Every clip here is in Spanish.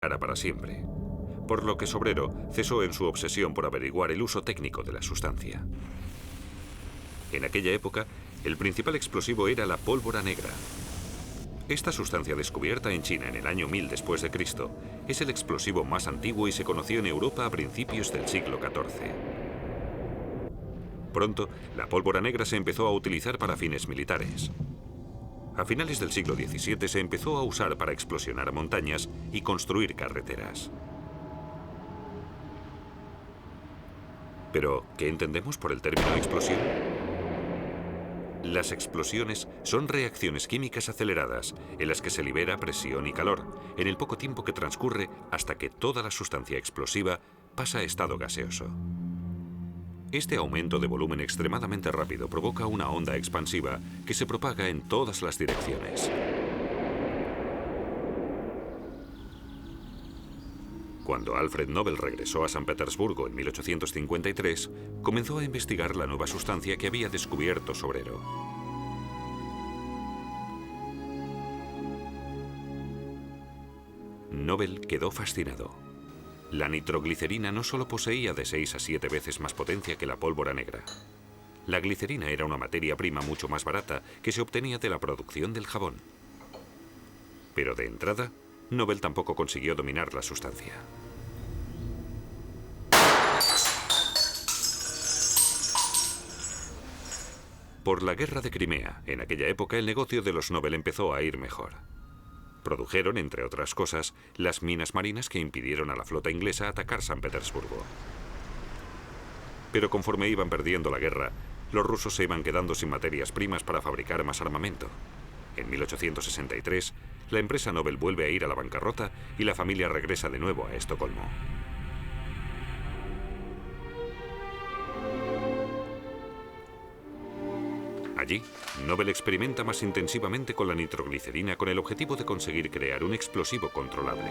para siempre, por lo que Sobrero cesó en su obsesión por averiguar el uso técnico de la sustancia. En aquella época, el principal explosivo era la pólvora negra. Esta sustancia descubierta en China en el año 1000 después de Cristo es el explosivo más antiguo y se conoció en Europa a principios del siglo XIV. Pronto, la pólvora negra se empezó a utilizar para fines militares. A finales del siglo XVII se empezó a usar para explosionar montañas y construir carreteras. Pero, ¿qué entendemos por el término explosión? Las explosiones son reacciones químicas aceleradas en las que se libera presión y calor en el poco tiempo que transcurre hasta que toda la sustancia explosiva pasa a estado gaseoso. Este aumento de volumen extremadamente rápido provoca una onda expansiva que se propaga en todas las direcciones. Cuando Alfred Nobel regresó a San Petersburgo en 1853, comenzó a investigar la nueva sustancia que había descubierto Sobrero. Nobel quedó fascinado. La nitroglicerina no solo poseía de 6 a 7 veces más potencia que la pólvora negra. La glicerina era una materia prima mucho más barata que se obtenía de la producción del jabón. Pero de entrada, Nobel tampoco consiguió dominar la sustancia. Por la guerra de Crimea, en aquella época el negocio de los Nobel empezó a ir mejor. Produjeron, entre otras cosas, las minas marinas que impidieron a la flota inglesa atacar San Petersburgo. Pero conforme iban perdiendo la guerra, los rusos se iban quedando sin materias primas para fabricar más armamento. En 1863, la empresa Nobel vuelve a ir a la bancarrota y la familia regresa de nuevo a Estocolmo. Allí, Nobel experimenta más intensivamente con la nitroglicerina con el objetivo de conseguir crear un explosivo controlable.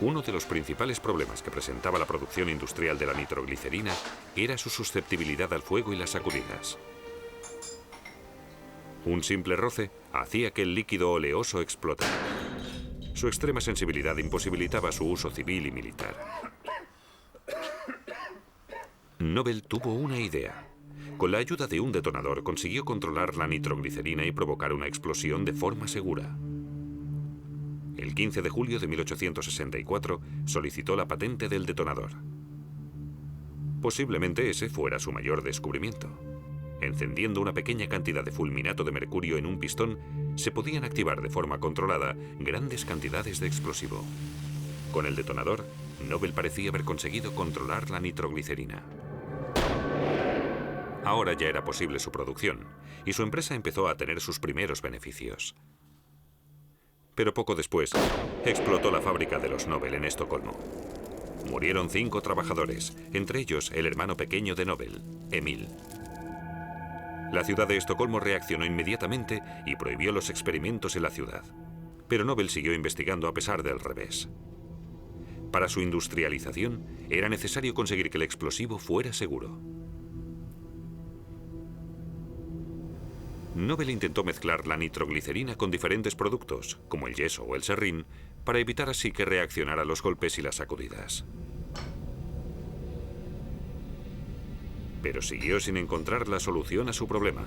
Uno de los principales problemas que presentaba la producción industrial de la nitroglicerina era su susceptibilidad al fuego y las sacudidas. Un simple roce hacía que el líquido oleoso explotara. Su extrema sensibilidad imposibilitaba su uso civil y militar. Nobel tuvo una idea. Con la ayuda de un detonador consiguió controlar la nitroglicerina y provocar una explosión de forma segura. El 15 de julio de 1864 solicitó la patente del detonador. Posiblemente ese fuera su mayor descubrimiento. Encendiendo una pequeña cantidad de fulminato de mercurio en un pistón, se podían activar de forma controlada grandes cantidades de explosivo. Con el detonador, Nobel parecía haber conseguido controlar la nitroglicerina. Ahora ya era posible su producción, y su empresa empezó a tener sus primeros beneficios. Pero poco después, explotó la fábrica de los Nobel en Estocolmo. Murieron 5 trabajadores, entre ellos el hermano pequeño de Nobel, Emil. La ciudad de Estocolmo reaccionó inmediatamente y prohibió los experimentos en la ciudad. Pero Nobel siguió investigando a pesar del revés. Para su industrialización, era necesario conseguir que el explosivo fuera seguro. Nobel intentó mezclar la nitroglicerina con diferentes productos, como el yeso o el serrín, para evitar así que reaccionara a los golpes y las sacudidas. Pero siguió sin encontrar la solución a su problema.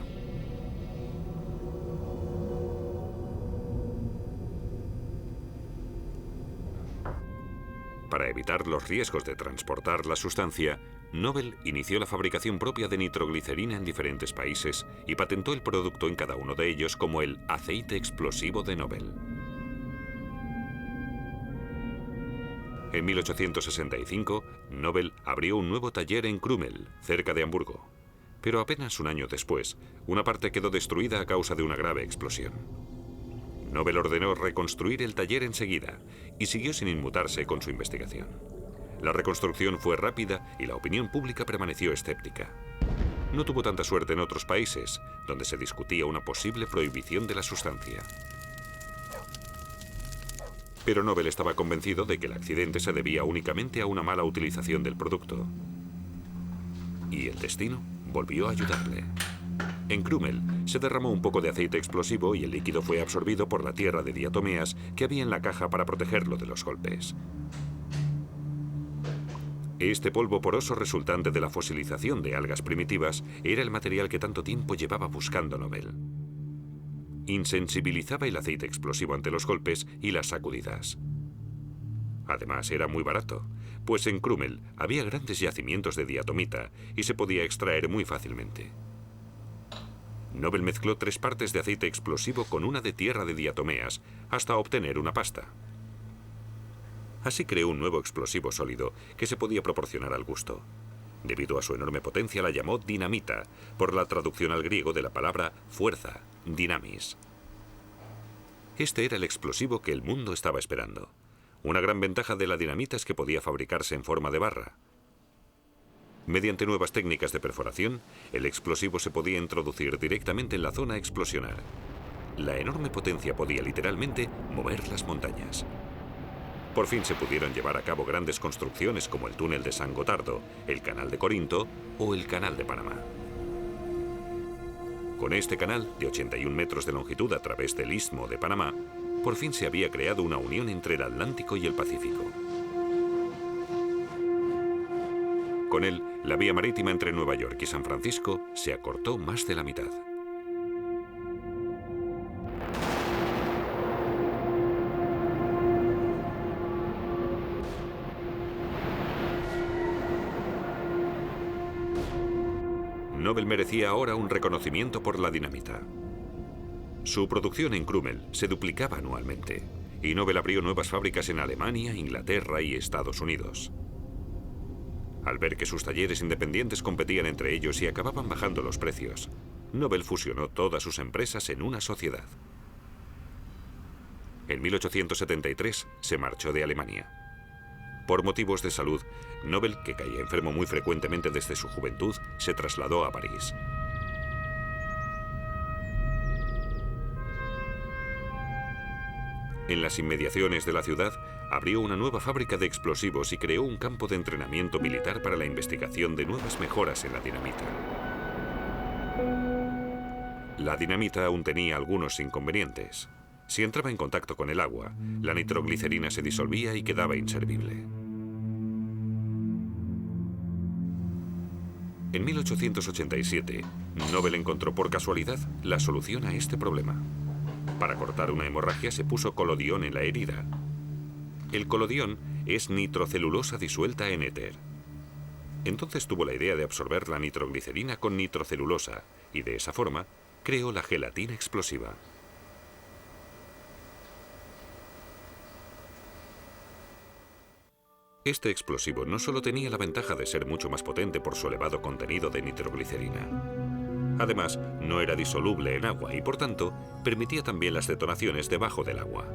Para evitar los riesgos de transportar la sustancia, Nobel inició la fabricación propia de nitroglicerina en diferentes países y patentó el producto en cada uno de ellos como el aceite explosivo de Nobel. En 1865, Nobel abrió un nuevo taller en Krümmel, cerca de Hamburgo. Pero apenas un año después, una parte quedó destruida a causa de una grave explosión. Nobel ordenó reconstruir el taller enseguida y siguió sin inmutarse con su investigación. La reconstrucción fue rápida y la opinión pública permaneció escéptica. No tuvo tanta suerte en otros países, donde se discutía una posible prohibición de la sustancia. Pero Nobel estaba convencido de que el accidente se debía únicamente a una mala utilización del producto. Y el destino volvió a ayudarle. En Krümel se derramó un poco de aceite explosivo y el líquido fue absorbido por la tierra de diatomeas que había en la caja para protegerlo de los golpes. Este polvo poroso resultante de la fosilización de algas primitivas era el material que tanto tiempo llevaba buscando Nobel. Insensibilizaba el aceite explosivo ante los golpes y las sacudidas. Además, era muy barato, pues en Krümel había grandes yacimientos de diatomita y se podía extraer muy fácilmente. Nobel mezcló 3 partes de aceite explosivo con una de tierra de diatomeas hasta obtener una pasta. Así creó un nuevo explosivo sólido que se podía proporcionar al gusto. Debido a su enorme potencia la llamó dinamita, por la traducción al griego de la palabra fuerza, dinamis. Este era el explosivo que el mundo estaba esperando. Una gran ventaja de la dinamita es que podía fabricarse en forma de barra. Mediante nuevas técnicas de perforación, el explosivo se podía introducir directamente en la zona a explosionar. La enorme potencia podía literalmente mover las montañas. Por fin se pudieron llevar a cabo grandes construcciones como el túnel de San Gotardo, el canal de Corinto o el canal de Panamá. Con este canal, de 81 metros de longitud a través del Istmo de Panamá, por fin se había creado una unión entre el Atlántico y el Pacífico. Con él, la vía marítima entre Nueva York y San Francisco se acortó más de la mitad. Nobel merecía ahora un reconocimiento por la dinamita. Su producción en Krümel se duplicaba anualmente, y Nobel abrió nuevas fábricas en Alemania, Inglaterra y Estados Unidos. Al ver que sus talleres independientes competían entre ellos y acababan bajando los precios, Nobel fusionó todas sus empresas en una sociedad. En 1873 se marchó de Alemania. Por motivos de salud, Nobel, que caía enfermo muy frecuentemente desde su juventud, se trasladó a París. En las inmediaciones de la ciudad, abrió una nueva fábrica de explosivos y creó un campo de entrenamiento militar para la investigación de nuevas mejoras en la dinamita. La dinamita aún tenía algunos inconvenientes. Si entraba en contacto con el agua, la nitroglicerina se disolvía y quedaba inservible. En 1887, Nobel encontró por casualidad la solución a este problema. Para cortar una hemorragia se puso colodión en la herida. El colodión es nitrocelulosa disuelta en éter. Entonces tuvo la idea de absorber la nitroglicerina con nitrocelulosa y de esa forma creó la gelatina explosiva. Este explosivo no solo tenía la ventaja de ser mucho más potente por su elevado contenido de nitroglicerina. Además, no era disoluble en agua y, por tanto, permitía también las detonaciones debajo del agua.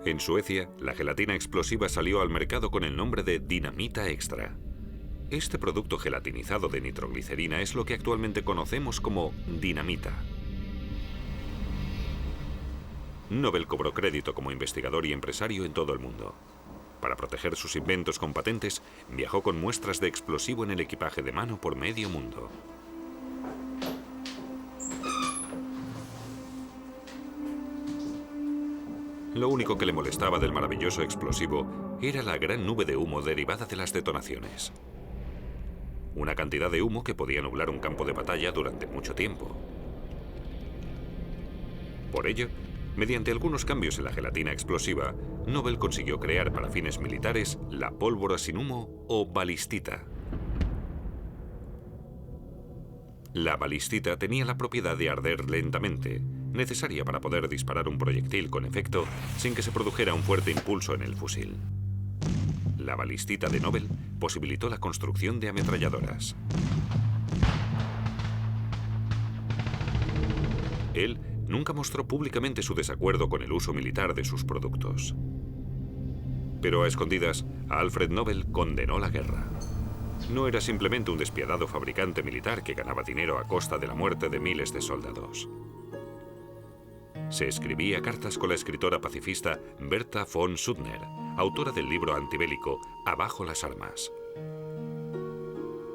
En Suecia, la gelatina explosiva salió al mercado con el nombre de Dinamita Extra. Este producto gelatinizado de nitroglicerina es lo que actualmente conocemos como dinamita. Nobel cobró crédito como investigador y empresario en todo el mundo. Para proteger sus inventos con patentes, viajó con muestras de explosivo en el equipaje de mano por medio mundo. Lo único que le molestaba del maravilloso explosivo era la gran nube de humo derivada de las detonaciones. Una cantidad de humo que podía nublar un campo de batalla durante mucho tiempo. Por ello, mediante algunos cambios en la gelatina explosiva, Nobel consiguió crear para fines militares la pólvora sin humo o balistita. La balistita tenía la propiedad de arder lentamente, necesaria para poder disparar un proyectil con efecto sin que se produjera un fuerte impulso en el fusil. La balistita de Nobel posibilitó la construcción de ametralladoras. Él nunca mostró públicamente su desacuerdo con el uso militar de sus productos. Pero a escondidas, Alfred Nobel condenó la guerra. no era simplemente un despiadado fabricante militar que ganaba dinero a costa de la muerte de miles de soldados. Se escribía cartas con la escritora pacifista Berta von Suttner, autora del libro antibélico Abajo las armas.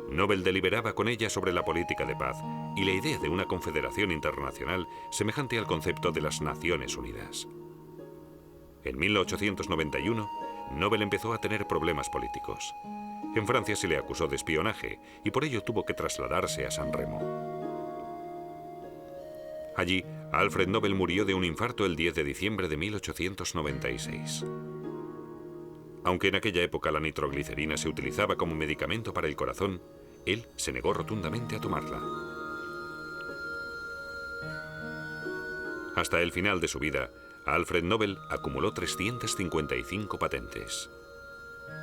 Nobel deliberaba con ella sobre la política de paz y la idea de una confederación internacional semejante al concepto de las Naciones Unidas. En 1891, Nobel empezó a tener problemas políticos. En Francia se le acusó de espionaje y por ello tuvo que trasladarse a San Remo. Allí, Alfred Nobel murió de un infarto el 10 de diciembre de 1896. Aunque en aquella época la nitroglicerina se utilizaba como medicamento para el corazón, él se negó rotundamente a tomarla. Hasta el final de su vida, Alfred Nobel acumuló 355 patentes.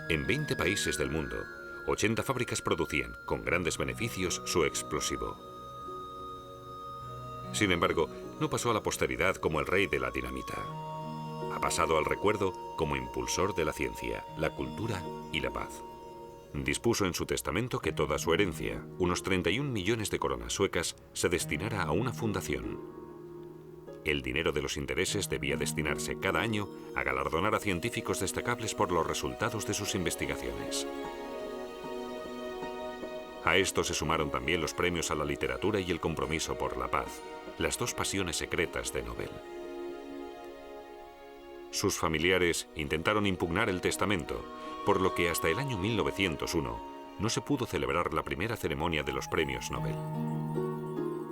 En 20 países del mundo, 80 fábricas producían, con grandes beneficios, su explosivo. Sin embargo, no pasó a la posteridad como el rey de la dinamita. Ha pasado al recuerdo como impulsor de la ciencia, la cultura y la paz. Dispuso en su testamento que toda su herencia, unos 31 millones de coronas suecas, se destinara a una fundación. El dinero de los intereses debía destinarse cada año a galardonar a científicos destacables por los resultados de sus investigaciones. A esto se sumaron también los premios a la literatura y el compromiso por la paz, las dos pasiones secretas de Nobel. Sus familiares intentaron impugnar el testamento, por lo que hasta el año 1901 no se pudo celebrar la primera ceremonia de los premios Nobel.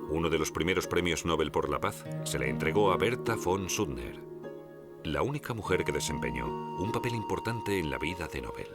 Uno de los primeros premios Nobel por la paz se le entregó a Berta von Suttner, la única mujer que desempeñó un papel importante en la vida de Nobel.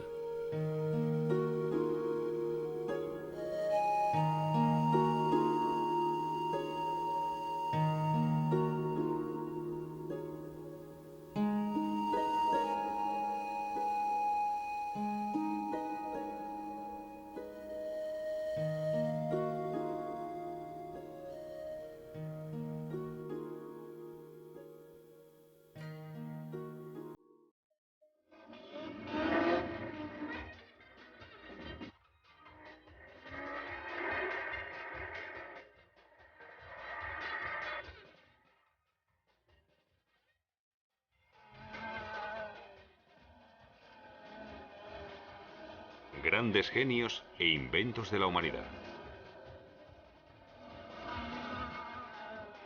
Grandes genios e inventos de la humanidad.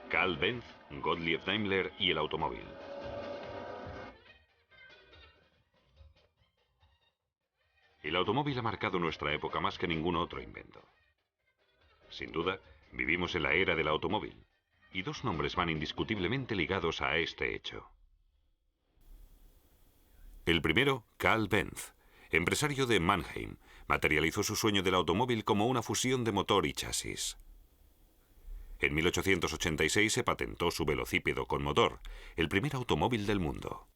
Carl Benz, Gottlieb Daimler y el automóvil. El automóvil ha marcado nuestra época más que ningún otro invento. Sin duda, vivimos en la era del automóvil, y dos nombres van indiscutiblemente ligados a este hecho. El primero, Carl Benz, empresario de Mannheim, materializó su sueño del automóvil como una fusión de motor y chasis. En 1886 se patentó su velocípedo con motor, el primer automóvil del mundo.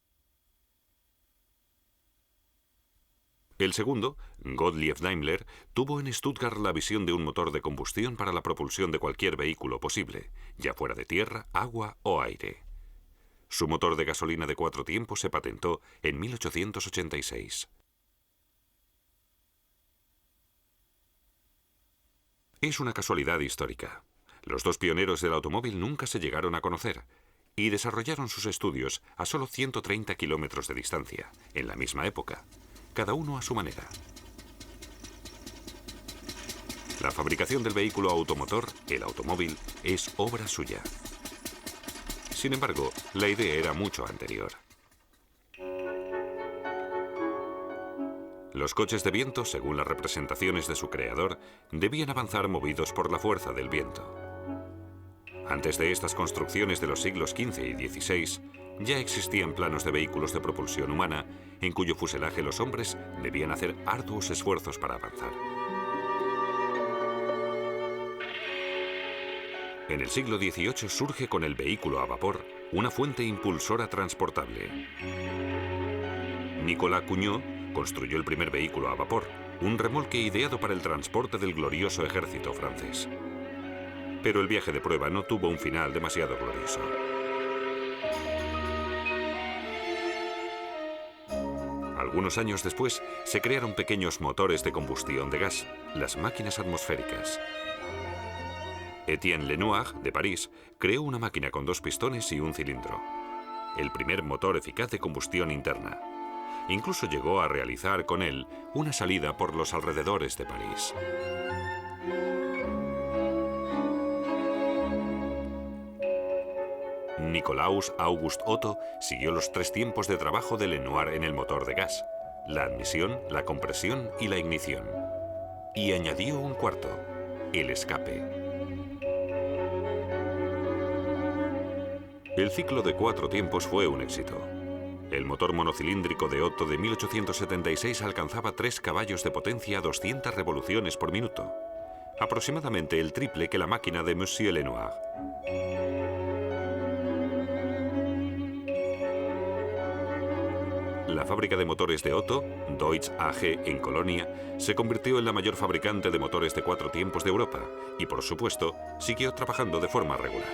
El segundo, Gottlieb Daimler, tuvo en Stuttgart la visión de un motor de combustión para la propulsión de cualquier vehículo posible, ya fuera de tierra, agua o aire. Su motor de gasolina de 4 tiempos se patentó en 1886. Es una casualidad histórica. Los dos pioneros del automóvil nunca se llegaron a conocer y desarrollaron sus estudios a solo 130 kilómetros de distancia, en la misma época, cada uno a su manera. La fabricación del vehículo automotor, el automóvil, es obra suya. Sin embargo, la idea era mucho anterior. Los coches de viento, según las representaciones de su creador, debían avanzar movidos por la fuerza del viento. Antes de estas construcciones de los siglos XV y XVI, ya existían planos de vehículos de propulsión humana, en cuyo fuselaje los hombres debían hacer arduos esfuerzos para avanzar. En el siglo XVIII surge con el vehículo a vapor una fuente impulsora transportable. Nicolas Cugnot construyó el primer vehículo a vapor, un remolque ideado para el transporte del glorioso ejército francés. Pero el viaje de prueba no tuvo un final demasiado glorioso. Algunos años después, se crearon pequeños motores de combustión de gas, las máquinas atmosféricas. Étienne Lenoir, de París, creó una máquina con 2 pistones y un cilindro. El primer motor eficaz de combustión interna. Incluso llegó a realizar con él una salida por los alrededores de París. Nicolaus August Otto siguió los 3 tiempos de trabajo de Lenoir en el motor de gas: la admisión, la compresión y la ignición. Y añadió un cuarto: el escape. El ciclo de 4 tiempos fue un éxito. El motor monocilíndrico de Otto de 1876 alcanzaba 3 caballos de potencia a 200 revoluciones por minuto, aproximadamente el triple que la máquina de Monsieur Lenoir. La fábrica de motores de Otto, Deutz AG en Colonia, se convirtió en la mayor fabricante de motores de 4 tiempos de Europa y, por supuesto, siguió trabajando de forma regular.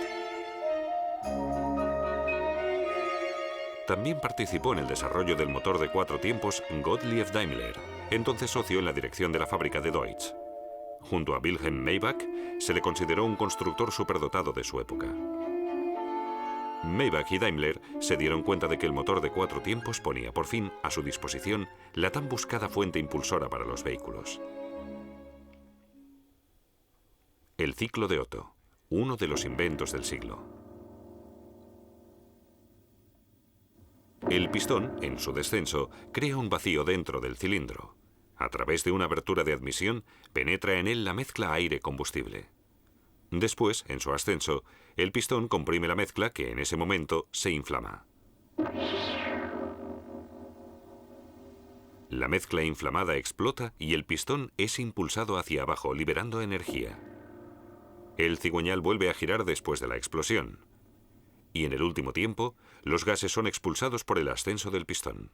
También participó en el desarrollo del motor de 4 tiempos Gottlieb Daimler, entonces socio en la dirección de la fábrica de Deutz. Junto a Wilhelm Maybach, se le consideró un constructor superdotado de su época. Maybach y Daimler se dieron cuenta de que el motor de 4 tiempos ponía por fin a su disposición la tan buscada fuente impulsora para los vehículos. El ciclo de Otto, uno de los inventos del siglo. El pistón, en su descenso, crea un vacío dentro del cilindro. A través de una abertura de admisión, penetra en él la mezcla aire-combustible. Después, en su ascenso, el pistón comprime la mezcla que en ese momento se inflama. La mezcla inflamada explota y el pistón es impulsado hacia abajo, liberando energía. El cigüeñal vuelve a girar después de la explosión. Y en el último tiempo, los gases son expulsados por el ascenso del pistón.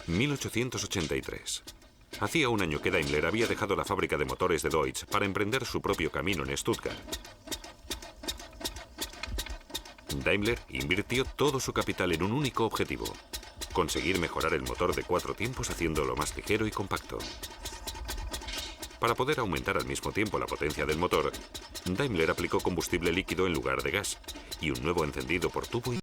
(1883). Hacía un año que Daimler había dejado la fábrica de motores de Deutz para emprender su propio camino en Stuttgart. Daimler invirtió todo su capital en un único objetivo: conseguir mejorar el motor de 4 tiempos haciéndolo más ligero y compacto. Para poder aumentar al mismo tiempo la potencia del motor, Daimler aplicó combustible líquido en lugar de gas y un nuevo encendido por tubo